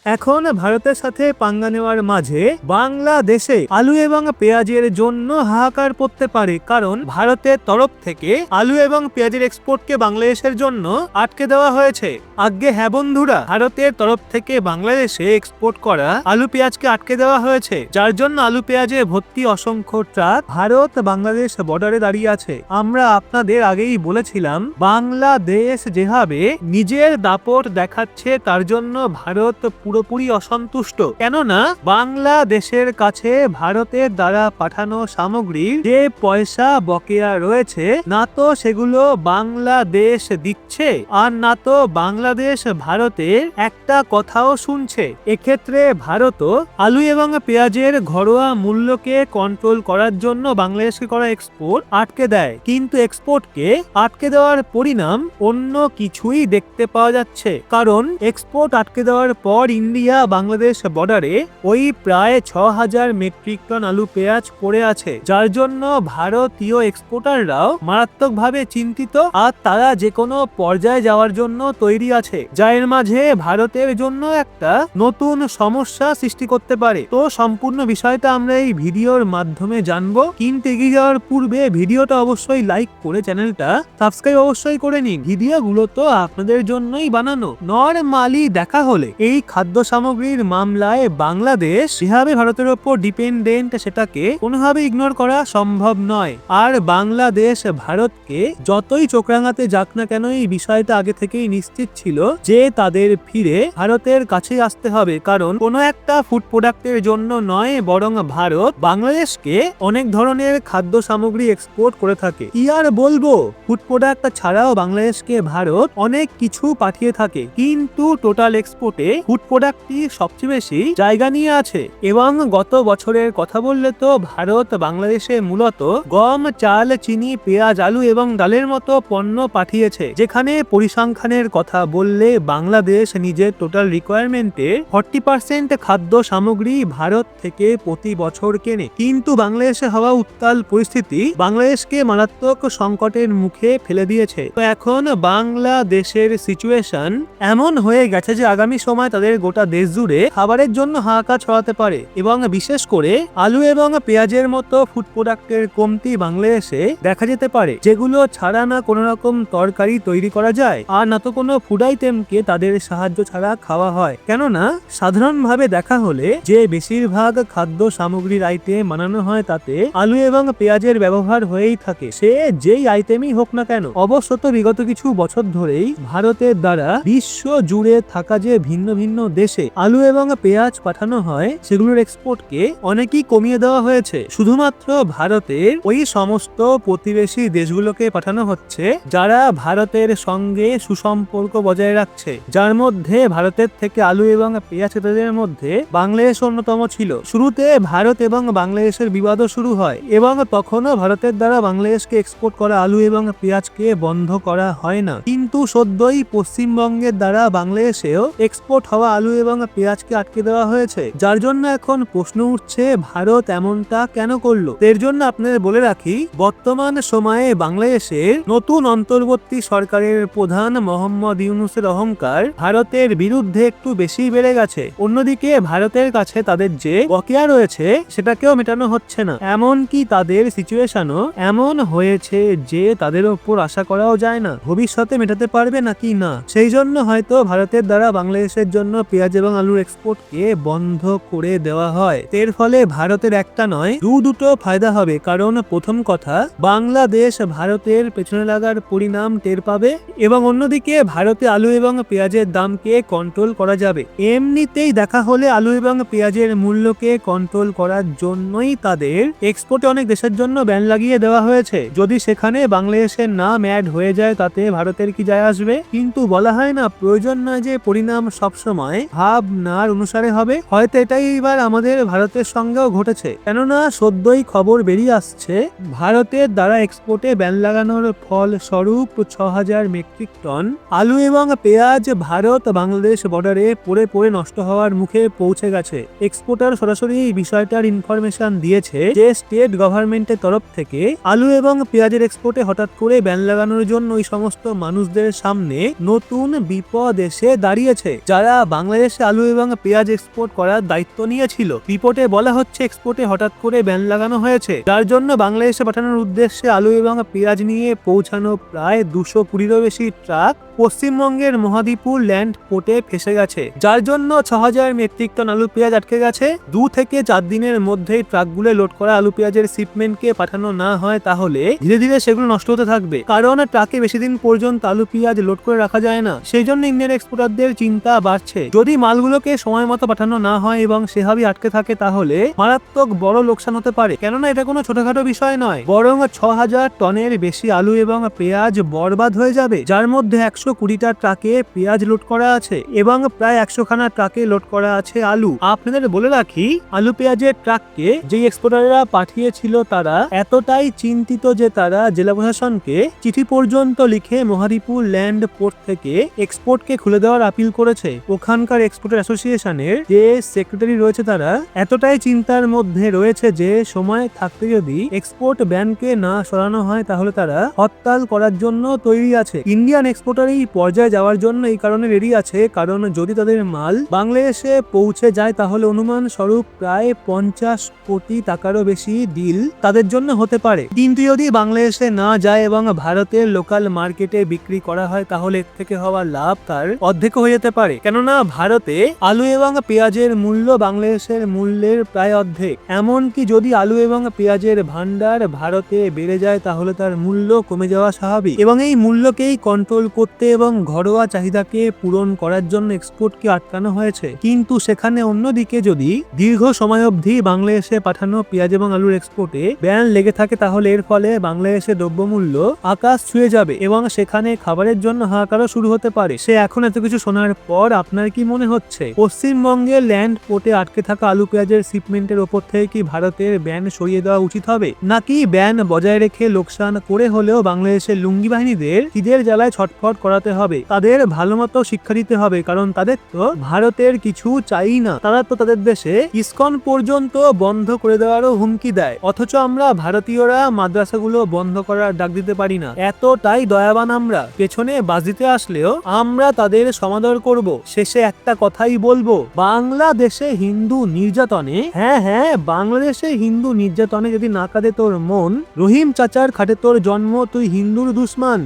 এখন ভারতের সাথে পাঙ্গা নেওয়ার মাঝে বাংলাদেশে আলু এবং পেঁয়াজের জন্য হাহাকার পড়তে পারে, কারণ ভারতের তরফ থেকে আলু এবং পেঁয়াজের এক্সপোর্টকে বাংলাদেশের জন্য আটকে দেওয়া হয়েছে। আজ্ঞে হ্যাঁ বন্ধুরা, ভারতের তরফ থেকে বাংলাদেশে এক্সপোর্ট করা আলু পেঁয়াজকে আটকে দেওয়া হয়েছে, যার জন্য আলু পেঁয়াজে ভর্তি অসংখ্য ট্রাক ভারত বাংলাদেশ বর্ডারে দাঁড়িয়ে আছে। আমরা আপনাদের আগেই বলেছিলাম, বাংলাদেশ যেভাবে নিজের দাপট দেখাচ্ছে তার জন্য ভারত পুরোপুরি অসন্তুষ্ট, কেননা বাংলাদেশের কাছে ভারতের দ্বারা পাঠানো সামগ্রীর যে পয়সা বকেয়া রয়েছে, না তো সেগুলো বাংলাদেশ দিচ্ছে আর না তো বাংলাদেশ ভারতের একটা কথাও শুনছে। এক্ষেত্রে ভারতও আলু এবং পেঁয়াজের ঘরোয়া মূল্যকে কন্ট্রোল করার জন্য বাংলাদেশকে করা এক্সপোর্ট আটকে দেয়, কিন্তু এক্সপোর্টকে আটকে দেওয়ার পরিণাম অন্য কিছুই দেখতে পাওয়া যাচ্ছে। কারণ এক্সপোর্ট আটকে দেওয়ার পর ইন্ডিয়া বাংলাদেশ বর্ডারে ওই প্রায় 6000 মেট্রিক টন আলু পেঁয়াজ পড়ে আছে, যার জন্য ভারতীয় এক্সপোর্টাররাও মারাত্মকভাবে চিন্তিত আর তারা যে কোনো পর্যায়ে যাওয়ার জন্য তৈরি আছে, যার মাঝে ভারতের জন্য একটা নতুন সমস্যা সৃষ্টি করতে পারে। তো সম্পূর্ণ বিষয়টা আমরা এই ভিডিওর মাধ্যমে জানবো, কিন্তু এগিয়ে যাওয়ার পূর্বে ভিডিওটা অবশ্যই লাইক করে চ্যানেলটা সাবস্ক্রাইব অবশ্যই করে নিন। ভিডিওগুলো তো আপনাদের জন্যই বানানো। নরমালি দেখা হলে এই খাদ্য সামগ্রীর মামলায় বাংলাদেশ যেভাবে ভারতের উপর ডিপেন্ডেন্ট, সেটাকে কোনোভাবে ইগনোর করা সম্ভব নয়। আর বাংলাদেশ ভারতকে যতই চোখ রাঙাতে যাক না কেন, এই বিষয়টা আগে থেকেই নিশ্চিত ছিল যে তাদের ফিরে ভারতের কাছে আসতে হবে, কারণ কোনো একটা ফুড প্রোডাক্টের জন্য নয়, বরং ভারত বাংলাদেশকে অনেক ধরনের খাদ্য সামগ্রী এক্সপোর্ট করে থাকে। কি আর বলবো, ফুড প্রোডাক্ট ছাড়াও বাংলাদেশকে ভারত অনেক কিছু পাঠিয়ে থাকে, কিন্তু টোটাল এক্সপোর্টে ফুড প্রোডাক্টই সবচেয়ে বেশি জায়গা নিয়ে আছে। এবং গত বছরের কথা বললে তো ভারত বাংলাদেশে মূলত গম, চাল, চিনি, পেঁয়াজ, আলু এবং ডালের মতো পণ্য পাঠিয়েছে, যেখানে পরিসংখ্যানের কথা বললে বাংলাদেশ নিজের টোটাল রিকোয়ারমেন্টের 40% খাদ্য সামগ্রী ভারত থেকে প্রতি বছর কেনে। কিন্তু বাংলাদেশে হওয়া উত্তাল পরিস্থিতি বাংলাদেশকে মারাত্মক সংকটের মুখে ফেলে দিয়েছে। তো এখন বাংলাদেশের সিচুয়েশন এমন হয়ে গেছে যে আগামী সময় তাদের গোটা দেশ জুড়ে খাবারের জন্য হাহাকার ছড়াতে পারে, এবং বিশেষ করে আলু এবং পেঁয়াজের মতো ফুড প্রোডাক্টের কমতি বাংলাদেশে দেখা যেতে পারে, যেগুলো ছাড়া না কোনো রকম তরকারি তৈরি করা যায় আর না তো কোনো ফুড আইটেমকে তাদের সাহায্য ছাড়া খাওয়া হয়। কেননা সাধারণভাবে দেখা হলে যে বেশিরভাগ খাদ্য সামগ্রীর আইটেম বানানো হয় তাতে আলু এবং পেঁয়াজের ব্যবহার হয়েই থাকে, সে যেই আইটেমই হোক না কেন। অবশ্যত বিগত কিছু বছর ধরেই ভারতের দ্বারা বিশ্ব জুড়ে থাকা যে ভিন্ন ভিন্ন দেশে আলু এবং পেঁয়াজ পাঠানো হয়, সেগুলোর এক্সপোর্টকে অনেকই কমিয়ে দেওয়া হয়েছে। শুধুমাত্র ভারতের ওই সমস্ত প্রতিবেশী দেশগুলোকে পাঠানো হচ্ছে যারা ভারতের সঙ্গে সুসম্পর্ক বজায় রাখছে, যার মধ্যে ভারতের থেকে আলু এবং পেঁয়াজ ক্রেতাদের মধ্যে বাংলাদেশ অন্যতম ছিল। শুরুতে ভারত এবং বাংলাদেশের বিবাদও শুরু হয়, এবং তখনও ভারতের দ্বারা বাংলাদেশকে এক্সপোর্ট করা আলু এবং পেঁয়াজকে বন্ধ করা হয় না, কিন্তু সদ্যই পশ্চিমবঙ্গের দ্বারা বাংলাদেশেও এক্সপোর্ট হওয়া আলু এবং পেঁয়াজকে আটকে দেওয়া হয়েছে, যার জন্য এখন প্রশ্ন উঠছে ভারত এমনটা কেন করলো। এর জন্য আপনাদের বলে রাখি, বর্তমান সময়ে বাংলাদেশের নতুন অন্তর্বর্তী সরকারের প্রধান মোহাম্মদ ইউনূসের অহংকার ভারতের বিরুদ্ধে একটু বেশি বেড়ে গেছে। অন্যদিকে ভারতের কাছে তাদের যে বকেয়া রয়েছে সেটাকেও মেটানো হচ্ছে না, এমনকি তাদের সিচুয়েশনও এমন হয়েছে যে তাদের উপর আশা করাও যায় না ভবিষ্যতে মেটাতে পারবে নাকি না। সেই জন্য হয়তো ভারতের দ্বারা বাংলাদেশের জন্য পেঁয়াজ এবং আলুর এক্সপোর্টকে বন্ধ করে দেওয়া হয়। এর ফলে ভারতের একটা নয় দুটো ফায়দা হবে, কারণ প্রথম কথা, বাংলাদেশ ভারতের পেছনে লাগার পরিণাম টের পাবে, এবং অন্যদিকে ভারতে আলু এবং পেঁয়াজের দামকে কন্ট্রোল করা যাবে। এমনিতেই দেখা হলে আলু এবং পেঁয়াজের মূল্যকে কন্ট্রোল করার জন্যই তাদের এক্সপোর্টে অনেক দেশের জন্য ব্যান লাগিয়ে দেওয়া হয়েছে। যদি সেখানে বাংলাদেশের নাম অ্যাড হয়ে যায় তাতে ভারতের কি যায় আসবে? কিন্তু বলা হয় না, প্রয়োজন নয় যে পরিণাম সবসময় ভাবনার অনুসারে হবে। হয়তো এটাই এবার আমাদের ভারতের সঙ্গেও ঘটেছে, কেননা সদ্যই খবর বেরিয়ে আসছে ভারতের দ্বারা এক্সপোর্টে ব্যান লাগানোর ফল স্বরূপ 6000 মেট্রিক টন আলু এবং পেঁয়াজ ভারত বাংলাদেশ বর্ডারে পড়ে পড়ে নষ্ট হওয়ার মুখে পৌঁছে গেছে। এক্সপোর্টার সরাসরি এই বিষয়টার ইনফরমেশন দিয়েছে যে স্টেট গভর্নমেন্টের তরফ থেকে আলু এবং পেঁয়াজের এক্সপোর্টে হঠাৎ করে ব্যান লাগানোর জন্য ওই সমস্ত মানুষদের সামনে নতুন বিপদ এসে দাঁড়িয়েছে, যারা বাংলা বাংলাদেশে আলু এবং পেঁয়াজ এক্সপোর্ট করার দায়িত্ব নিয়েছিল। রিপোর্টে বলা হচ্ছে এক্সপোর্টে হঠাৎ করে ব্যান লাগানো হয়েছে, যার জন্য বাংলাদেশে পাঠানোর উদ্দেশ্যে আলু এবং পেঁয়াজ নিয়ে পৌঁছানো প্রায় 220-রও বেশি ট্রাক পশ্চিমবঙ্গের মহাদীপুর ল্যান্ড পোর্টে ফেসে গেছে, যার জন্য 6000 মেট্রিক টন আলু পেঁয়াজ আটকে গেছে। 2 থেকে 4 দিনের মধ্যেই ট্রাকগুলো লোড করা আলু পেঁয়াজের শিপমেন্টকে পাঠানো না হয় তাহলে ধীরে ধীরে সেগুলো নষ্ট হতে থাকবে, কারণ ট্রাকে বেশি দিন পর্যন্ত আলু পেঁয়াজ লোড করে রাখা যায় না। সেই জন্য ইন্ডিয়ান এক্সপোর্টারদের চিন্তা বাড়ছে, যদি মালগুলোকে সময় মতো পাঠানো না হয় এবং সেভাবেই আটকে থাকে তাহলে মারাত্মক বড় লোকসান হতে পারে। কেননা এটা কোনো ছোটখাটো বিষয় নয়, বরং 6000 টনের বেশি আলু এবং পেঁয়াজ বরবাদ হয়ে যাবে, যার মধ্যে 120টা ট্রাকে পেঁয়াজ লোড করা আছে এবং প্রায় 100 খানা ট্রাকে লোড করা আছে আলু। আপনাদের বলে রাখি, আলু পেঁয়াজের ট্রাককে যে এক্সপোর্টাররা পাঠিয়েছিল তারা এতটাই চিন্তিত যে তারা জেলা প্রশাসনকে চিঠি পর্যন্ত লিখে মহাদীপুর ল্যান্ড পোর্ট থেকে এক্সপোর্টকে খুলে দেওয়ার আপিল করেছে। ওখানকার এক্সপোর্টার অ্যাসোসিয়েশনের যে সেক্রেটারি রয়েছে তারা এতটাই চিন্তার মধ্যে রয়েছে যে সময় থাকতে যদি এক্সপোর্ট ব্যানকে না সরানো হয় তাহলে তারা হরতাল করার জন্য তৈরি আছে। ইন্ডিয়ান এক্সপোর্টার এই পর্যায়ে যাওয়ার জন্য এই কারণে রেডি আছে, কারণ যদি তাদের মাল বাংলাদেশে পৌঁছে যায় তাহলে অনুমান স্বরূপ প্রায় 50 কোটি টাকারও বেশি ডিল তাদের জন্য হতে পারে। কিন্তু যদি বাংলাদেশে না যায় এবং ভারতের লোকাল মার্কেটে বিক্রি করা হয় তাহলে এর থেকে হওয়া লাভ তার অর্ধেক হয়ে যেতে পারে, কেননা ভারতে আলু এবং পেঁয়াজের মূল্য বাংলাদেশের মূল্যের প্রায় অর্ধেক। এমনকি যদি আলু এবং পেঁয়াজের ভান্ডার ভারতে বেড়ে যায় তাহলে তার মূল্য কমে যাওয়া স্বাভাবিক, এবং এই মূল্যকেই কন্ট্রোল করতে এবং ঘরোয়া চাহিদাকে পূরণ করার জন্য এক্সপোর্টকে আটকানো হয়েছে। কিন্তু সেখানে অন্যদিকে যদি দীর্ঘ সময় অবধি বাংলাদেশে পাঠানো পেঁয়াজ এবং আলুর এক্সপোর্টে ব্যান লেগে থাকে তাহলে এর ফলে বাংলাদেশের দ্রব্যমূল্য আকাশ ছুঁয়ে যাবে এবং সেখানে খাবারের জন্য হাহাকারও শুরু হতে পারে। সে এখন এত কিছু শোনার পর আপনার কি মনে হচ্ছে পশ্চিমবঙ্গের ল্যান্ড পোর্টে আটকে থাকা আলু পেঁয়াজের শিপমেন্টের ওপর থেকে কি ভারতের ব্যান সরিয়ে দেওয়া উচিত হবে, নাকি ব্যান বজায় রেখে লোকসান করে হলেও বাংলাদেশের লুঙ্গি বাহিনীদের খিদের জ্বালায় ছটফট করাতে হবে, তাদের ভালো মতো শিক্ষা দিতে হবে, কারণ তাদের তো ভারতের কিছু চাই না, তারা তো তাদের দেশে ইসকন পর্যন্ত বন্ধ করে দেওয়ারও হুমকি দেয়, অথচ আমরা ভারতীয়রা মাদ্রাসাগুলো বন্ধ করার ডাক দিতে পারি না। এতটাই দয়াবান আমরা, পেছনে বাজ দিতে আসলেও আমরা তাদের সমাদর করব। শেষে একটা কথাই বলবো, বাংলাদেশে হিন্দু নির্যাতনে, হ্যাঁ বাংলাদেশে হিন্দু নির্যাতনে যদি না কাঁদে তোর মন, রহিম চাচার খাটে তোর জন্ম, তুই হিন্দুর দুশ্মন।